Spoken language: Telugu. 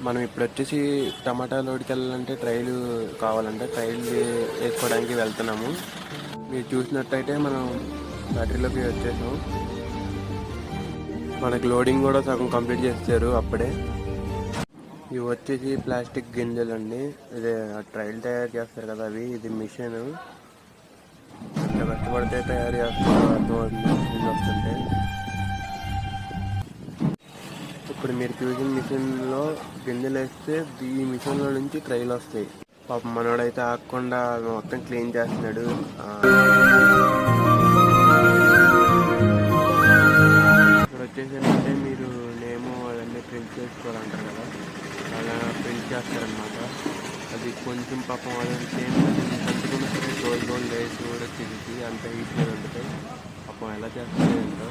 మనం ఇప్పుడు వచ్చేసి టమాటా లోడ్కి వెళ్ళాలంటే ట్రైల్ కావాలంటే ట్రైల్ వేసుకోవడానికి వెళ్తున్నాము. మీరు చూసినట్టయితే మనం బ్యాటరీలోకి వచ్చేసాం. మనకి లోడింగ్ కూడా సగం కంప్లీట్ చేస్తారు అప్పుడే. ఇవి వచ్చేసి ప్లాస్టిక్ గింజలు అండి. ఇదే ట్రైల్ తయారు చేస్తారు కదా అవి. ఇది మిషన్ ఎంత కష్టపడితే తయారు చేస్తారో అర్థమవుతుంది వస్తుంటే. ఇప్పుడు మీరు చూసిన మిషన్లో గింజలు వేస్తే ఈ మిషన్లో నుంచి ట్రైల్ వస్తాయి. పాపం మనోడైతే ఆగకుండా మొత్తం క్లీన్ చేస్తున్నాడు. ఇక్కడ వచ్చేసి ఏంటంటే మీరు నేమో అవన్నీ ప్రింట్ చేసుకోవాలంటారు కదా, అలా ప్రింట్ చేస్తారనమాట. అది కొంచెం పాపం అది సేమ్ కంచుకున్న సరే రోజు లేసి కూడా తిరిగి అంత హీట్ మీద ఉంటుంది. పాపం ఎలా చేస్తారో ఏంటో.